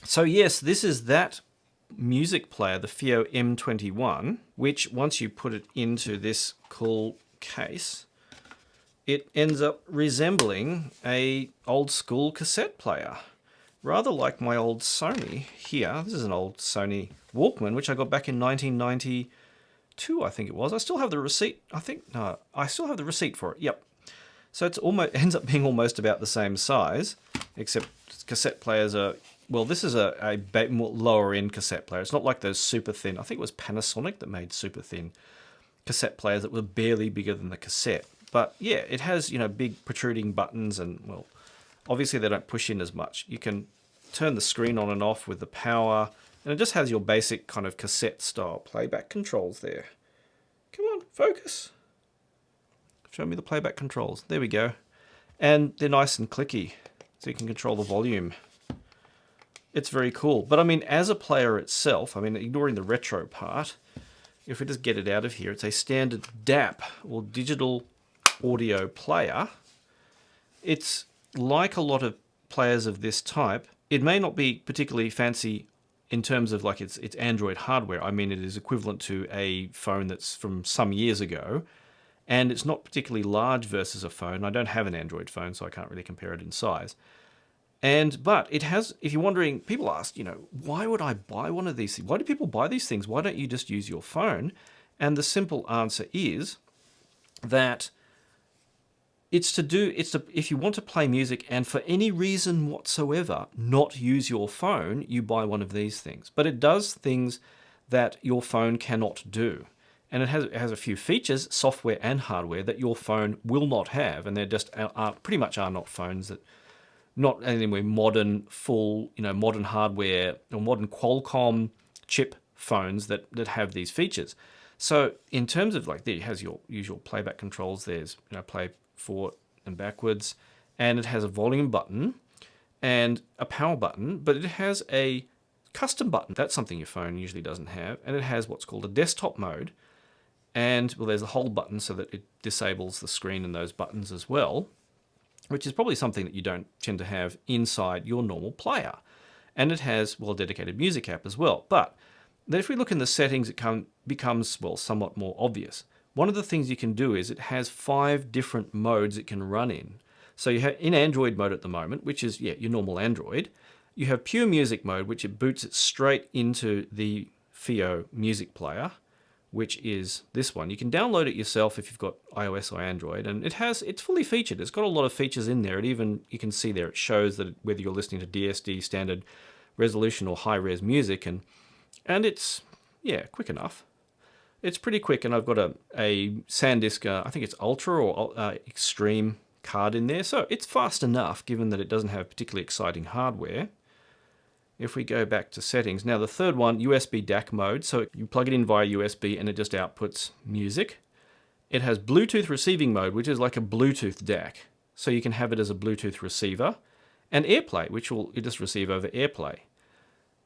So yes, this is that music player, the FiiO M21, which once you put it into this cool case, it ends up resembling a old school cassette player. Rather like my old Sony here. This is an old Sony Walkman, which I got back in 1992, I think it was. I still have the receipt. I still have the receipt for it. Yep. So it's almost ends up being almost about the same size, except cassette players are, well, this is a more lower end cassette player. It's not like those super thin. I think it was Panasonic that made super thin cassette players that were barely bigger than the cassette. But yeah, it has, big protruding buttons and, well, obviously they don't push in as much. You can turn the screen on and off with the power, and it just has your basic kind of cassette style playback controls there. Come on, focus. Show me the playback controls. There we go. And they're nice and clicky, so you can control the volume. It's very cool. But I mean, as a player itself, I mean, ignoring the retro part, if we just get it out of here, it's a standard DAP, or digital audio player. It's like a lot of players of this type. It may not be particularly fancy in terms of like its Android hardware. I mean, it is equivalent to a phone that's from some years ago, and it's not particularly large versus a phone. I don't have an Android phone, so I can't really compare it in size. But it has, if you're wondering, people ask, why would I buy one of these things? Why do people buy these things? Why don't you just use your phone? And the simple answer is that if you want to play music and for any reason whatsoever not use your phone, you buy one of these things. But it does things that your phone cannot do. And it has a few features, software and hardware, that your phone will not have. And they're just pretty much are not phones that, not anyway modern, full, modern hardware or modern Qualcomm chip phones that have these features. So in terms of like, there it has your usual playback controls. There's play forward and backwards, and it has a volume button and a power button, but it has a custom button. That's something your phone usually doesn't have. And it has what's called a desktop mode, and well, there's a hold button so that it disables the screen and those buttons as well, which is probably something that you don't tend to have inside your normal player. And it has, well, a dedicated music app as well. But then if we look in the settings, it becomes, well, somewhat more obvious. One of the things you can do is it has 5 different modes it can run in. So you have in Android mode at the moment, which is, your normal Android. You have pure music mode, which it boots it straight into the FiiO music player, which is this one. You can download it yourself if you've got iOS or Android, and it's fully featured. It's got a lot of features in there. You can see there, it shows that whether you're listening to DSD, standard resolution, or high-res music, and it's, quick enough. It's pretty quick, and I've got a SanDisk, I think it's Ultra or Extreme card in there, so it's fast enough given that it doesn't have particularly exciting hardware. If we go back to settings, now the third one, USB DAC mode, so you plug it in via USB and it just outputs music. It has Bluetooth receiving mode, which is like a Bluetooth DAC, so you can have it as a Bluetooth receiver, and AirPlay, which will just receive over AirPlay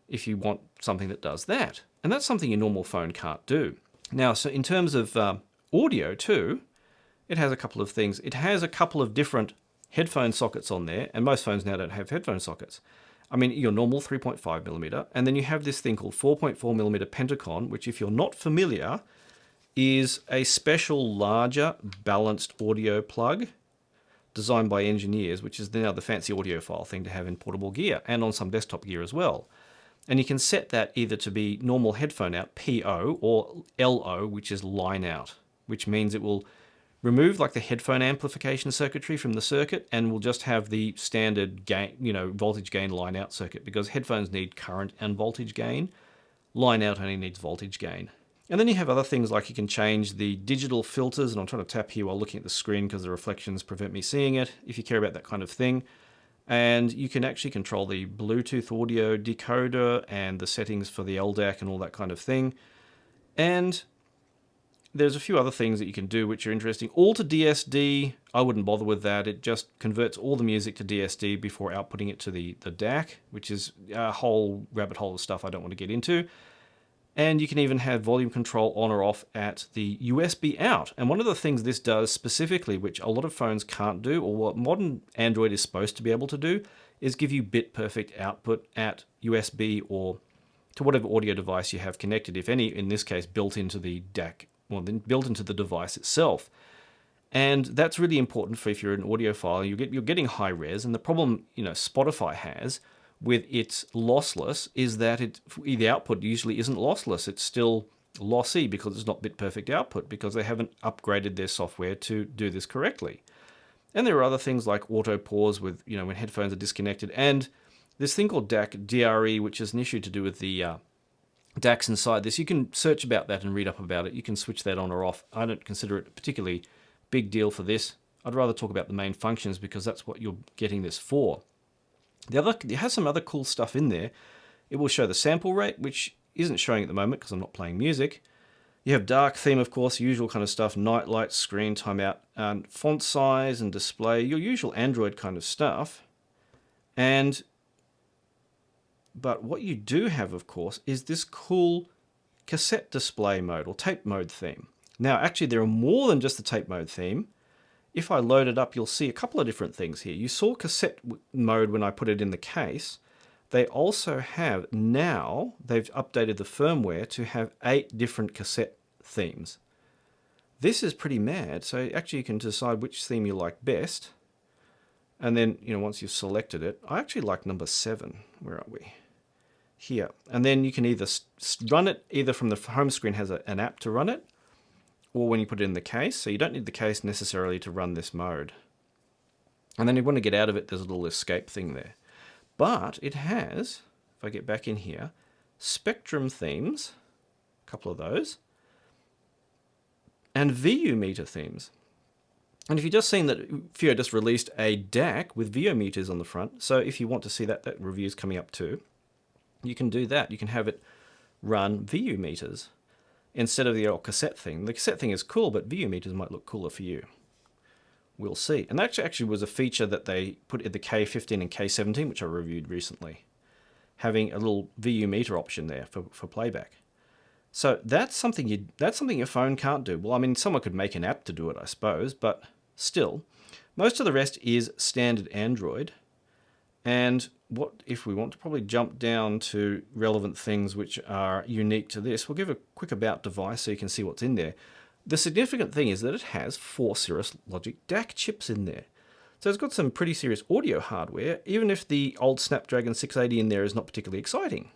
if you want something that does that. And that's something your normal phone can't do. Now, so in terms of audio too, it has a couple of things. It has a couple of different headphone sockets on there, and most phones now don't have headphone sockets. I mean, your normal 3.5mm, and then you have this thing called 4.4mm Pentacon, which, if you're not familiar, is a special larger balanced audio plug designed by engineers, which is now the fancy audiophile thing to have in portable gear and on some desktop gear as well. And you can set that either to be normal headphone out, PO, or LO, which is line out, which means it will remove like the headphone amplification circuitry from the circuit and will just have the standard gain, voltage gain line out circuit, because headphones need current and voltage gain. Line out only needs voltage gain. And then you have other things like you can change the digital filters, and I'm trying to tap here while looking at the screen because the reflections prevent me seeing it, if you care about that kind of thing. And you can actually control the Bluetooth audio decoder and the settings for the LDAC and all that kind of thing. And there's a few other things that you can do which are interesting. All to DSD, I wouldn't bother with that. It just converts all the music to DSD before outputting it to the DAC, which is a whole rabbit hole of stuff I don't want to get into. And you can even have volume control on or off at the USB out. And one of the things this does specifically, which a lot of phones can't do, or what modern Android is supposed to be able to do, is give you bit perfect output at USB or to whatever audio device you have connected, if any, in this case, built into the DAC, well, then built into the device itself. And that's really important for if you're an audiophile, you're getting high res. And the problem, Spotify has with its lossless is that the output usually isn't lossless. It's still lossy because it's not bit perfect output because they haven't upgraded their software to do this correctly. And there are other things like auto pause with, when headphones are disconnected. And this thing called DAC, DRE, which is an issue to do with the DACs inside this. You can search about that and read up about it. You can switch that on or off. I don't consider it a particularly big deal for this. I'd rather talk about the main functions because that's what you're getting this for. It has some other cool stuff in there. It will show the sample rate, which isn't showing at the moment because I'm not playing music. You have dark theme, of course, usual kind of stuff, night light, screen timeout, and font size and display, your usual Android kind of stuff. But what you do have, of course, is this cool cassette display mode or tape mode theme. Now, actually, there are more than just the tape mode theme. If I load it up, you'll see a couple of different things here. You saw cassette mode when I put it in the case. They also have now, they've updated the firmware to have 8 different cassette themes. This is pretty mad. So actually you can decide which theme you like best. And then, once you've selected it, I actually like number 7. Where are we? Here. And then you can either run it, either from the home screen has an app to run it, or when you put it in the case. So you don't need the case necessarily to run this mode. And then you want to get out of it, there's a little escape thing there. But it has, if I get back in here, Spectrum themes, a couple of those, and VU meter themes. And if you've just seen that FiiO just released a DAC with VU meters on the front, so if you want to see that review's coming up too, you can do that. You can have it run VU meters instead of the old cassette thing. The cassette thing is cool, but VU meters might look cooler for you. We'll see. And that actually was a feature that they put in the K15 and K17, which I reviewed recently, having a little VU meter option there for playback. So that's something your phone can't do. Well, I mean, someone could make an app to do it, I suppose, but still, most of the rest is standard Android. And what if we want to probably jump down to relevant things which are unique to this? We'll give a quick about device so you can see what's in there. The significant thing is that it has 4 Cirrus Logic DAC chips in there. So it's got some pretty serious audio hardware, even if the old Snapdragon 680 in there is not particularly exciting.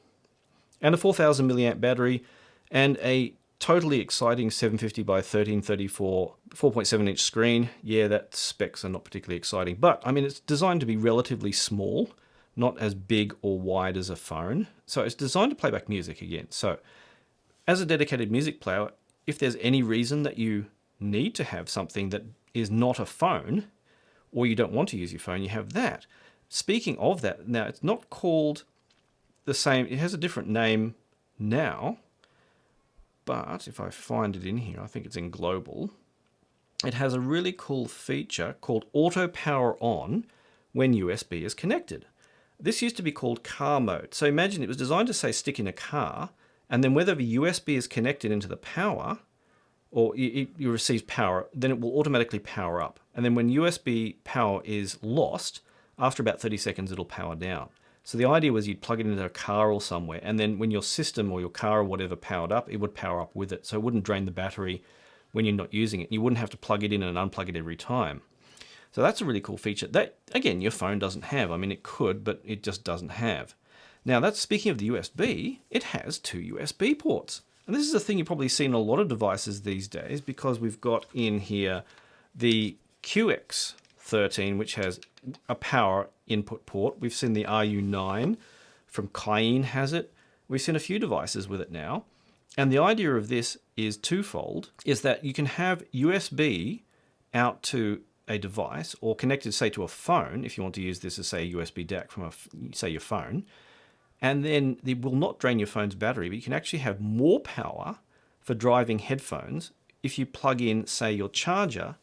And a 4,000 milliamp battery and a totally exciting 750 by 1334 4.7 inch screen. Yeah, that specs are not particularly exciting, but I mean, it's designed to be relatively small, not as big or wide as a phone. So it's designed to play back music again. So as a dedicated music player, if there's any reason that you need to have something that is not a phone, or you don't want to use your phone, you have that. Speaking of that, now it's not called the same, it has a different name now, but if I find it in here, I think it's in global, it has a really cool feature called auto power on when USB is connected. This used to be called car mode. So imagine it was designed to say stick in a car, and then whether the USB is connected into the power, or you receive power, then it will automatically power up. And then when USB power is lost, after about 30 seconds, it'll power down. So the idea was you'd plug it into a car or somewhere, and then when your system or your car or whatever powered up, it would power up with it. So it wouldn't drain the battery when you're not using it. You wouldn't have to plug it in and unplug it every time. So that's a really cool feature. That, again, your phone doesn't have. I mean, it could, but it just doesn't have. Now, that's speaking of the USB, it has 2 USB ports. And this is a thing you've probably seen in a lot of devices these days because we've got in here the QX13, which has a power input port. We've seen the RU9 from Cayenne has it. We've seen a few devices with it now. And the idea of this is twofold, is that you can have USB out to a device or connected, say, to a phone, if you want to use this as, say, a USB DAC from, say, your phone. And then it will not drain your phone's battery, but you can actually have more power for driving headphones if you plug in, say, your charger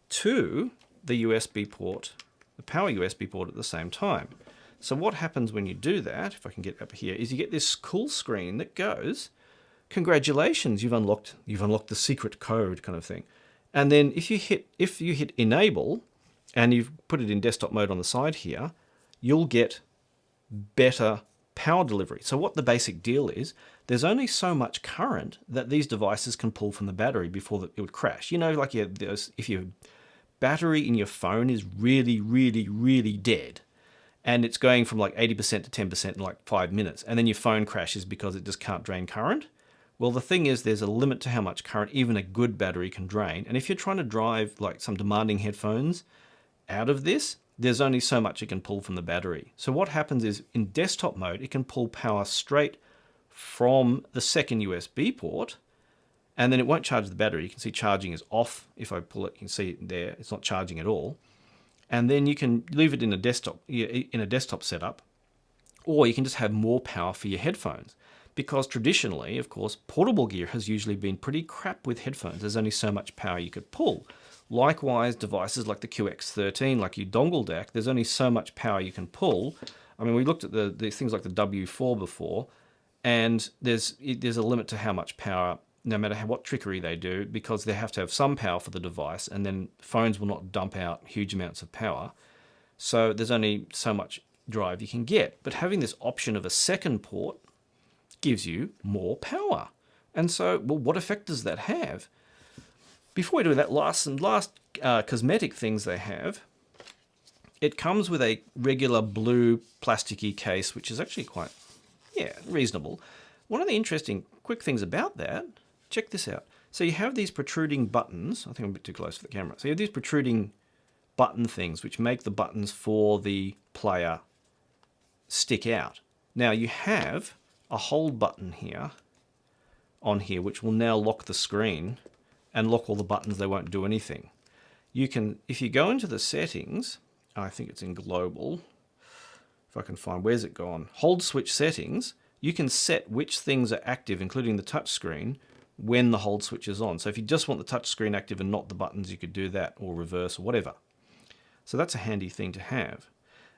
to the USB port, the power USB port at the same time. So what happens when you do that, if I can get up here, is you get this cool screen that goes, congratulations, you've unlocked the secret code kind of thing. And then if you hit enable and you've put it in desktop mode on the side here, you'll get better power delivery. So what the basic deal is, there's only so much current that these devices can pull from the battery before it would crash. You know, like if your battery in your phone is really, really, really dead, and it's going from like 80% to 10% in like 5 minutes, and then your phone crashes because it just can't drain current. Well, the thing is, there's a limit to how much current even a good battery can drain. And if you're trying to drive like some demanding headphones out of this, there's only so much it can pull from the battery. So what happens is, in desktop mode, it can pull power straight from the second USB port, and then it won't charge the battery. You can see charging is off. If I pull it, you can see it there. It's not charging at all. And then you can leave it in a desktop setup, or you can just have more power for your headphones. Because traditionally, of course, portable gear has usually been pretty crap with headphones. There's only so much power you could pull. Likewise, devices like the QX13, like your dongle DAC, there's only so much power you can pull. I mean, we looked at the things like the W4 before, and there's a limit to how much power, no matter what trickery they do, because they have to have some power for the device, and then phones will not dump out huge amounts of power. So there's only so much drive you can get. But having this option of a second port gives you more power. And so, well, what effect does that have? Before we do that, last cosmetic things they have, it comes with a regular blue plasticky case, which is actually quite, reasonable. One of the interesting quick things about that, check this out. So you have these protruding buttons. I think I'm a bit too close for the camera. So you have these protruding button things, which make the buttons for the player stick out. Now you have a hold button here, on here, which will now lock the screen and lock all the buttons. They won't do anything. You can, if you go into the settings, I think it's in global, if I can find, where's it gone? Hold switch settings, you can set which things are active, including the touch screen, when the hold switch is on. So if you just want the touch screen active and not the buttons, you could do that, or reverse, or whatever. So that's a handy thing to have.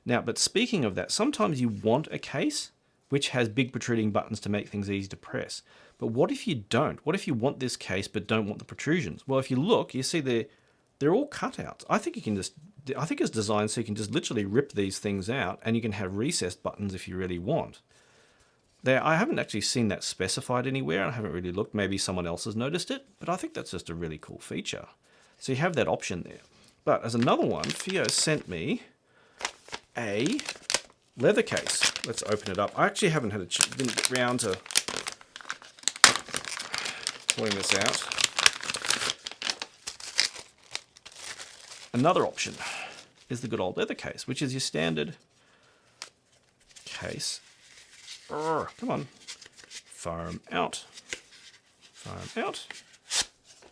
Now, but speaking of that, sometimes you want a case which has big protruding buttons to make things easy to press. But what if you don't? What if you want this case but don't want the protrusions? Well, if you look, you see they're all cutouts. I think it's designed so you can just literally rip these things out, and you can have recessed buttons if you really want. I haven't actually seen that specified anywhere. I haven't really looked. Maybe someone else has noticed it, but I think that's just a really cool feature. So you have that option there. But as another one, FiiO sent me a leather case. Let's open it up. I actually haven't been round to pulling this out. Another option is the good old leather case, which is your standard case. Come on. Foam out. Foam out.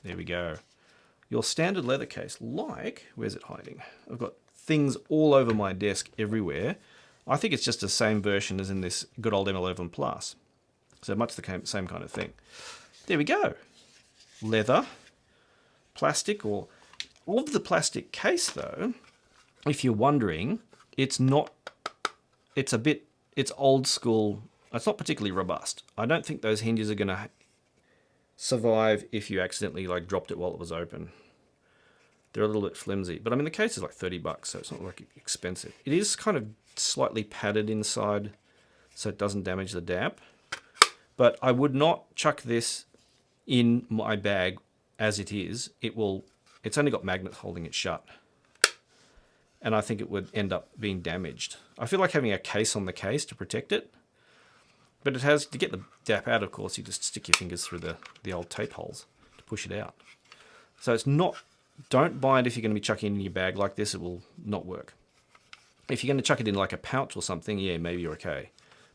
There we go. Your standard leather case, like, where's it hiding? I've got things all over my desk everywhere. I think it's just the same version as in this good old M11 Plus. So much the same kind of thing. There we go. Leather, plastic, or of the plastic case though, if you're wondering, it's old school. It's not particularly robust. I don't think those hinges are going to survive if you accidentally like dropped it while it was open. They're a little bit flimsy, but I mean the case is like $30, so it's not like expensive. It is kind of slightly padded inside so it doesn't damage the DAP, but I would not chuck this in my bag as it is. It's only got magnets holding it shut, and I think it would end up being damaged. I feel like having a case on the case to protect it, but it has, to get the DAP out, of course, you just stick your fingers through the old tape holes to push it out. So it's not, don't buy it if you're going to be chucking it in your bag like this. It will not work. If you're going to chuck it in like a pouch or something, yeah, maybe you're okay.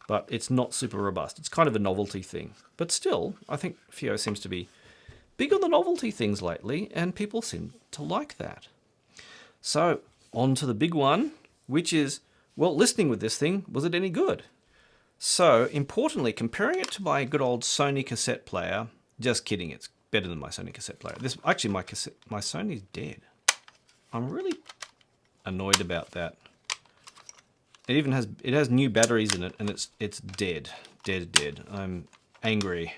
But it's not super robust. It's kind of a novelty thing. But still, I think FiiO seems to be big on the novelty things lately, and people seem to like that. So, on to the big one, which is, well, listening with this thing, was it any good? So, importantly, comparing it to my good old Sony cassette player, just kidding, it's better than my Sony cassette player. Actually, my Sony's dead. I'm really annoyed about that. It has new batteries in it, and it's dead. I'm angry.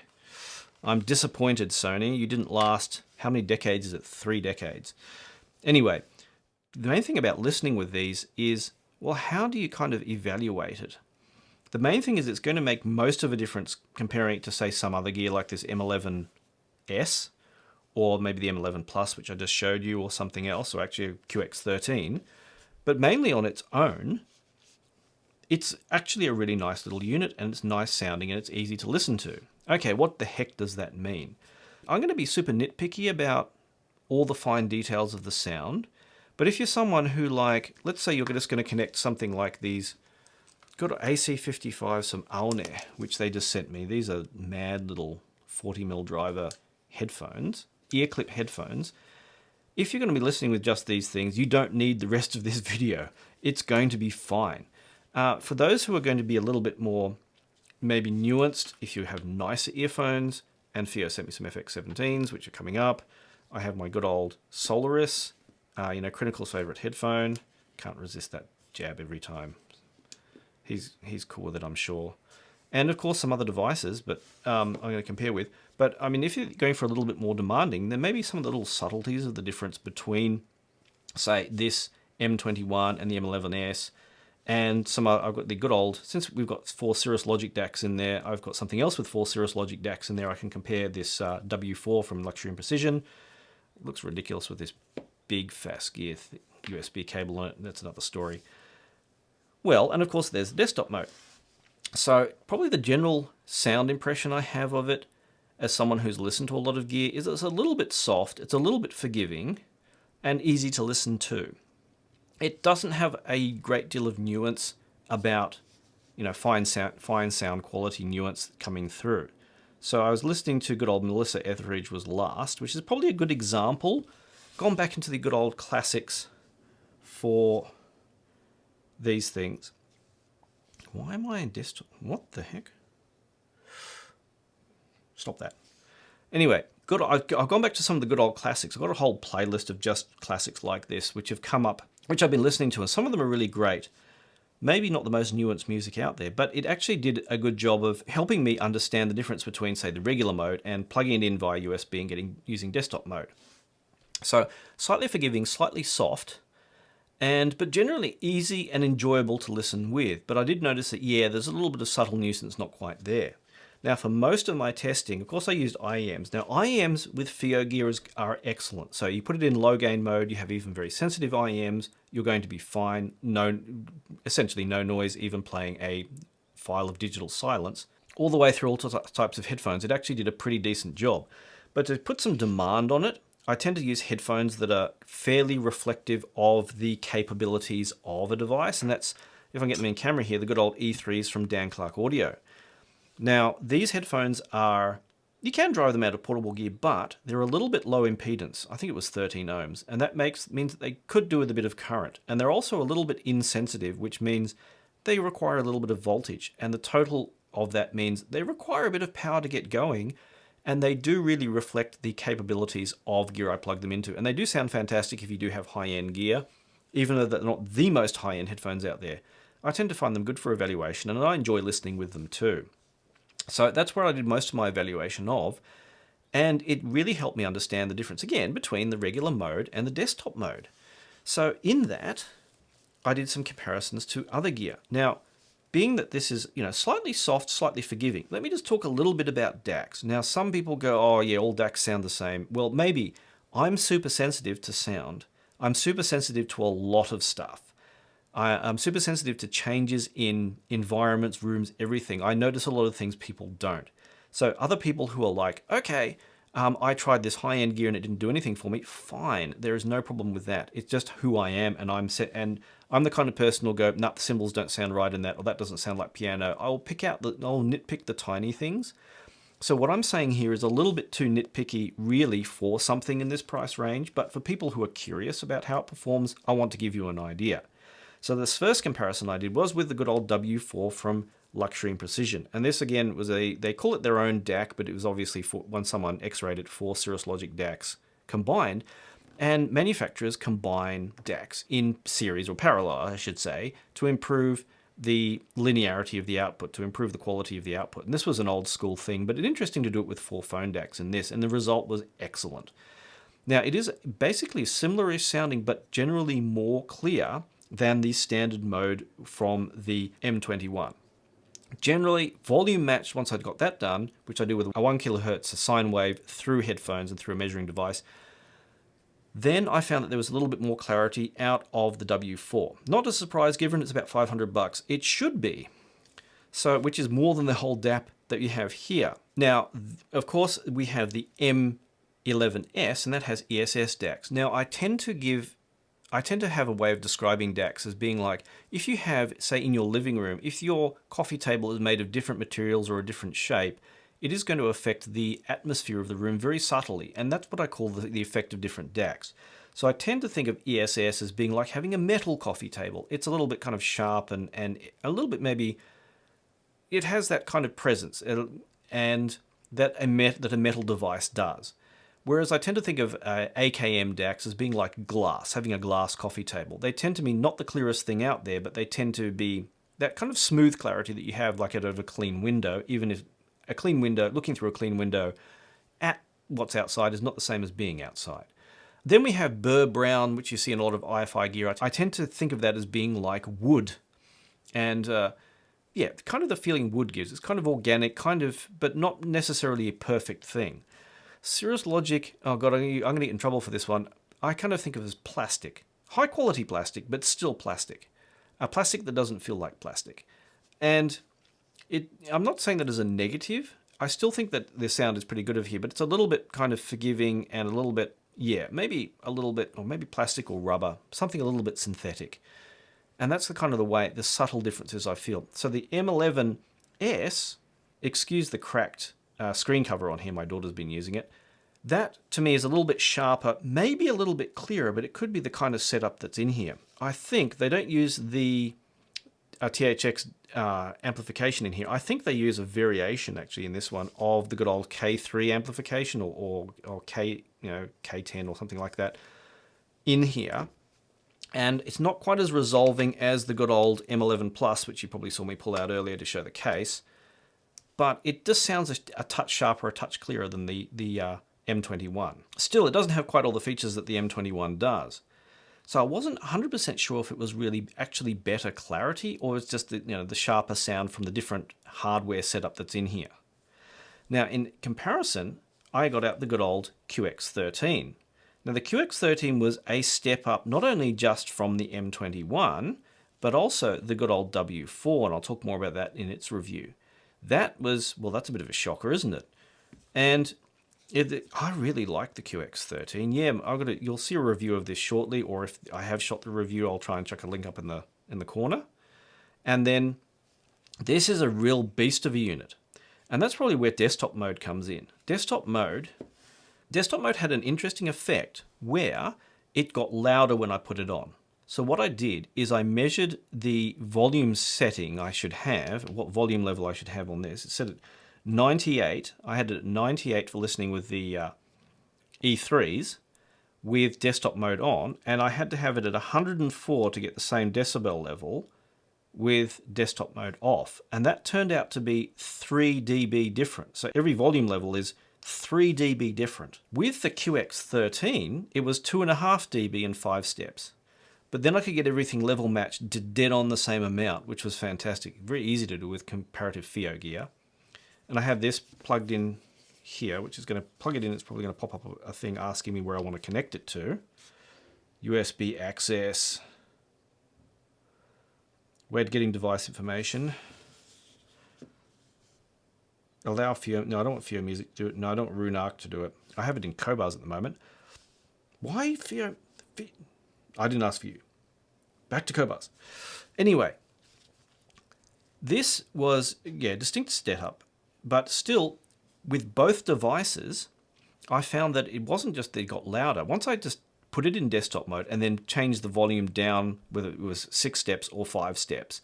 I'm disappointed, Sony. You didn't last, how many decades is it? 3 decades. Anyway, the main thing about listening with these is Well, how do you kind of evaluate it? The main thing is it's going to make most of a difference comparing it to, say, some other gear like this M11S, or maybe the M11 Plus, which I just showed you, or something else, or actually QX13. But mainly on its own, it's actually a really nice little unit, and it's nice sounding, and it's easy to listen to. Okay, what the heck does that mean? I'm going to be super nitpicky about all the fine details of the sound, but if you're someone who, like, let's say you're just going to connect something like these, got an AC55, some Aune, which they just sent me. These are mad little 40mm driver headphones, ear clip headphones. If you're going to be listening with just these things, you don't need the rest of this video. It's going to be fine. For those who are going to be a little bit more maybe nuanced, if you have nicer earphones, and FiiO sent me some FX17s, which are coming up. I have my good old Solaris, Critical's favorite headphone. Can't resist that jab every time. He's cool with it, I'm sure. And of course some other devices, but I'm going to compare with. But I mean, if you're going for a little bit more demanding, then maybe some of the little subtleties of the difference between, say, this M21 and the M11S, and I've got the good old, since we've got 4 Cirrus Logic DACs in there, I've got something else with 4 Cirrus Logic DACs in there. I can compare this W4 from Luxury&Precision. It looks ridiculous with this big fast gear USB cable on it. That's another story. Well, and of course there's desktop mode. So probably the general sound impression I have of it as someone who's listened to a lot of gear is it's a little bit soft, it's a little bit forgiving, and easy to listen to. It doesn't have a great deal of nuance about, fine sound quality nuance coming through. So I was listening to good old Melissa Etheridge was last, which is probably a good example. Gone back into the good old classics for these things. Why am I in desktop? What the heck? Stop that. Anyway, I've gone back to some of the good old classics. I've got a whole playlist of just classics like this, which have come up, which I've been listening to, and some of them are really great. Maybe not the most nuanced music out there, but it actually did a good job of helping me understand the difference between, say, the regular mode and plugging it in via USB and using desktop mode. So slightly forgiving, slightly soft, but generally easy and enjoyable to listen with. But I did notice that, there's a little bit of subtle nuisance not quite there. Now, for most of my testing, of course, I used IEMs. Now, IEMs with FiiO gear are excellent. So you put it in low gain mode, you have even very sensitive IEMs, you're going to be fine. Essentially no noise, even playing a file of digital silence. All the way through all types of headphones, it actually did a pretty decent job. But to put some demand on it, I tend to use headphones that are fairly reflective of the capabilities of a device. And that's, if I get them in camera here, the good old E3s from Dan Clark Audio. Now, these headphones you can drive them out of portable gear, but they're a little bit low impedance. I think it was 13 ohms, and that means that they could do with a bit of current. And they're also a little bit insensitive, which means they require a little bit of voltage. And the total of that means they require a bit of power to get going, and they do really reflect the capabilities of gear I plug them into. And they do sound fantastic if you do have high-end gear, even though they're not the most high-end headphones out there. I tend to find them good for evaluation, and I enjoy listening with them too. So that's where I did most of my evaluation of, and it really helped me understand the difference, again, between the regular mode and the desktop mode. So in that, I did some comparisons to other gear. Now, being that this is, slightly soft, slightly forgiving, let me just talk a little bit about DACs. Now, some people go, oh yeah, all DACs sound the same. Well, maybe. I'm super sensitive to sound. I'm super sensitive to a lot of stuff. I'm super sensitive to changes in environments, rooms, everything. I notice a lot of things people don't. So other people who are like, okay, I tried this high-end gear and it didn't do anything for me, fine. There is no problem with that. It's just who I am, and I'm the kind of person who'll go, nah, the cymbals don't sound right in that, or that doesn't sound like piano. I'll nitpick the tiny things. So what I'm saying here is a little bit too nitpicky really for something in this price range, but for people who are curious about how it performs, I want to give you an idea. So this first comparison I did was with the good old W4 from Luxury&Precision. And this again was they call it their own DAC, but it was obviously when someone X-rated 4 Cirrus Logic DACs combined. And manufacturers combine DACs in series, or parallel, I should say, to improve the linearity of the output, to improve the quality of the output. And this was an old school thing, but it's interesting to do it with 4 phone DACs in this, and the result was excellent. Now, it is basically similar-ish sounding, but generally more clear than the standard mode from the M21. Generally, volume matched once I'd got that done, which I do with a 1 kHz sine wave through headphones and through a measuring device, then I found that there was a little bit more clarity out of the W4. Not a surprise given it's about $500. It should be. So, which is more than the whole DAP that you have here. Now, of course, we have the M11S, and that has ESS DACs. Now, I tend to have a way of describing DACs as being like, if you have, say, in your living room, if your coffee table is made of different materials or a different shape, it is going to affect the atmosphere of the room very subtly, and that's what I call the effect of different DACs. So I tend to think of ESS as being like having a metal coffee table. It's a little bit kind of sharp and a little bit maybe, it has that kind of presence and that a metal device does. Whereas I tend to think of AKM DACs as being like glass, having a glass coffee table. They tend to be not the clearest thing out there, but they tend to be that kind of smooth clarity that you have like out of a clean window, even if a clean window, looking through a clean window at what's outside is not the same as being outside. Then we have burr brown, which you see in a lot of IFI gear. I tend to think of that as being like wood. And yeah, kind of the feeling wood gives. It's kind of organic, kind of, but not necessarily a perfect thing. Cirrus Logic, oh god, I'm going to get in trouble for this one. I kind of think of it as plastic. High quality plastic, but still plastic. A plastic that doesn't feel like plastic. And I'm not saying that as a negative. I still think that the sound is pretty good of here, but it's a little bit kind of forgiving and a little bit, yeah, maybe a little bit, or maybe plastic or rubber, something a little bit synthetic. And that's the kind of the way, the subtle differences I feel. So the M11S, excuse the cracked screen cover on here, my daughter's been using it. That, to me, is a little bit sharper, maybe a little bit clearer, but it could be the kind of setup that's in here. I think they don't use the THX amplification in here. I think they use a variation, actually, in this one of the good old K3 amplification or K, K10 or something like that in here. And it's not quite as resolving as the good old M11 Plus, which you probably saw me pull out earlier to show the case. But it just sounds a touch sharper, a touch clearer than the M21. Still, it doesn't have quite all the features that the M21 does. So I wasn't 100% sure if it was really actually better clarity or it's just the sharper sound from the different hardware setup that's in here. Now, in comparison, I got out the good old QX13. Now, the QX13 was a step up not only just from the M21, but also the good old W4, and I'll talk more about that in its review. That was, well, that's a bit of a shocker, isn't it? And I really like the QX13. Yeah, you'll see a review of this shortly, or if I have shot the review, I'll try and chuck a link up in the corner. And then this is a real beast of a unit. And that's probably where desktop mode comes in. Desktop mode had an interesting effect where it got louder when I put it on. So what I did is I measured the volume setting I should have, what volume level I should have on this. It said at 98. I had it at 98 for listening with the E3s with desktop mode on, and I had to have it at 104 to get the same decibel level with desktop mode off. And that turned out to be 3 dB different. So every volume level is 3 dB different. With the QX13, it was 2.5 dB in 5 steps. But then I could get everything level matched to dead on the same amount, which was fantastic. Very easy to do with comparative FiiO gear. And I have this plugged in here, which is going to plug it in. It's probably going to pop up a thing asking me where I want to connect it to. USB access. Where getting device information. Allow FiiO. No, I don't want FiiO Music to do it. No, I don't want Roon Arc to do it. I have it in Qobuz at the moment. Why FiiO? I didn't ask for you. Back to Qobuz. Anyway, this was, distinct step up, but still, with both devices, I found that it wasn't just that it got louder. Once I just put it in desktop mode and then changed the volume down, whether it was 6 steps or 5 steps,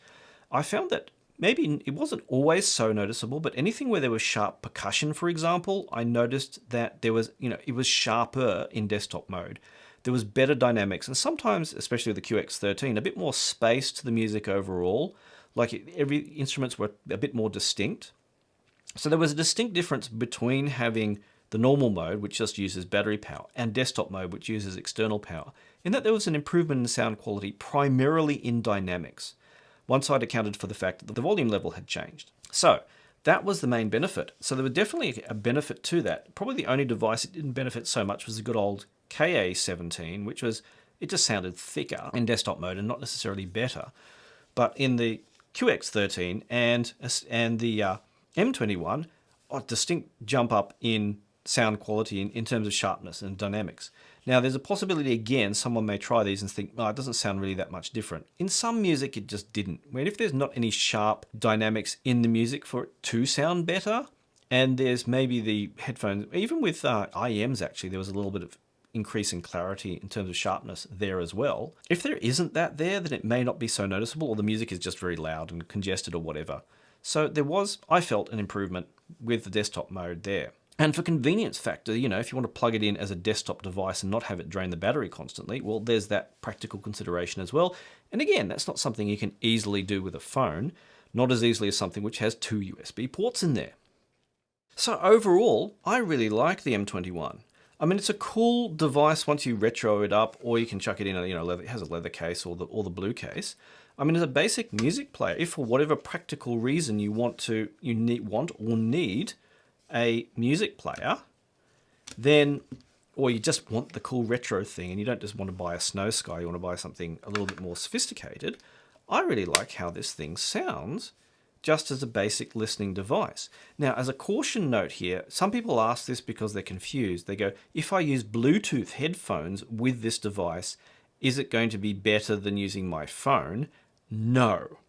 I found that maybe it wasn't always so noticeable, but anything where there was sharp percussion, for example, I noticed that there was, it was sharper in desktop mode. There was better dynamics, and sometimes, especially with the QX13, a bit more space to the music overall. Like every instruments were a bit more distinct. So there was a distinct difference between having the normal mode, which just uses battery power, and desktop mode, which uses external power. in that there was an improvement in sound quality primarily in dynamics. One side accounted for the fact that the volume level had changed. So that was the main benefit. So there was definitely a benefit to that. Probably the only device it didn't benefit so much was the good old KA17, which was, it just sounded thicker in desktop mode and not necessarily better. But in the QX13 and the M21, a distinct jump up in sound quality in terms of sharpness and dynamics. Now, there's a possibility, again, someone may try these and think, oh, it doesn't sound really that much different. In some music, it just didn't. I mean, if there's not any sharp dynamics in the music for it to sound better, and there's maybe the headphones, even with IEMs, actually, there was a little bit of increase in clarity in terms of sharpness there as well. If there isn't that there, then it may not be so noticeable, or the music is just very loud and congested or whatever. So there was, I felt, an improvement with the desktop mode there. And for convenience factor, you know, if you want to plug it in as a desktop device and not have it drain the battery constantly, well, there's that practical consideration as well. And again, that's not something you can easily do with a phone, not as easily as something which has 2 USB ports in there. So overall, I really like the M21. I mean, it's a cool device once you retro it up, or you can chuck it in a, you know, leather, it has a leather case or the blue case. I mean, as a basic music player, if for whatever practical reason you want or need a music player, then, or you just want the cool retro thing and you don't just want to buy a Snow Sky, you want to buy something a little bit more sophisticated, I really like how this thing sounds just as a basic listening device. Now, as a caution note here, some people ask this because they're confused. They go, if I use Bluetooth headphones with this device, is it going to be better than using my phone? No.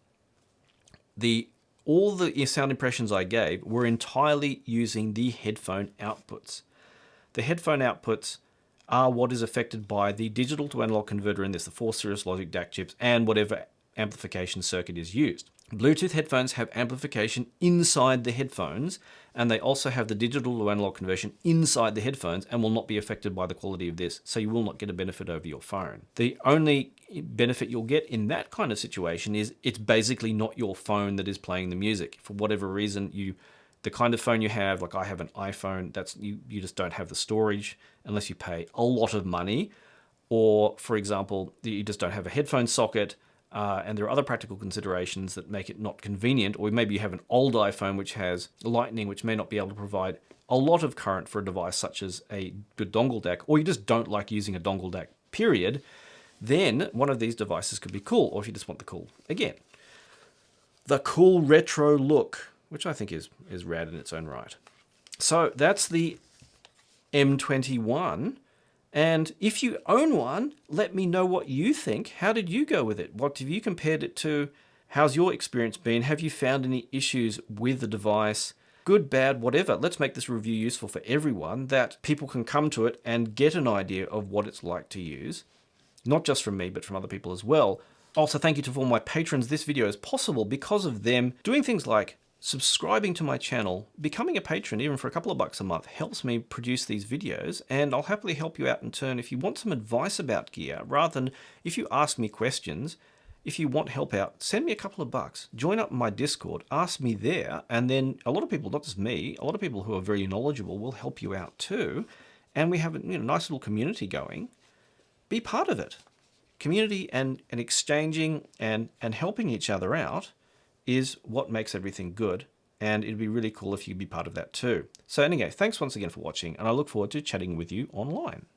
All the sound impressions I gave were entirely using the headphone outputs. The headphone outputs are what is affected by the digital to analog converter in this, the 4 Cirrus Logic DAC chips, and whatever amplification circuit is used. Bluetooth headphones have amplification inside the headphones, and they also have the digital to analog conversion inside the headphones and will not be affected by the quality of this, so you will not get a benefit over your phone. The only benefit you'll get in that kind of situation is it's basically not your phone that is playing the music. For whatever reason, the kind of phone you have, like I have an iPhone, that's you just don't have the storage unless you pay a lot of money, or for example, you just don't have a headphone socket. And there are other practical considerations that make it not convenient, or maybe you have an old iPhone which has Lightning, which may not be able to provide a lot of current for a device such as a good dongle DAC, or you just don't like using a dongle DAC, period, then one of these devices could be cool, or if you just want the cool, again, the cool retro look, which I think is rad in its own right. So that's the M21. And if you own one, let me know what you think. How did you go with it? What have you compared it to? How's your experience been? Have you found any issues with the device? Good, bad, whatever. Let's make this review useful for everyone, that people can come to it and get an idea of what it's like to use. Not just from me, but from other people as well. Also, thank you to all my patrons. This video is possible because of them doing things like subscribing to my channel. Becoming a patron, even for a couple of bucks a month, helps me produce these videos, and I'll happily help you out in turn if you want some advice about gear. Rather than if you ask me questions, if you want help out, send me a couple of bucks, join up my Discord, ask me there, and then a lot of people, not just me, a lot of people who are very knowledgeable will help you out too, and we have a nice little community going. Be part of it. Community and exchanging and helping each other out is what makes everything good, and it'd be really cool if you'd be part of that too. So anyway, thanks once again for watching, and I look forward to chatting with you online.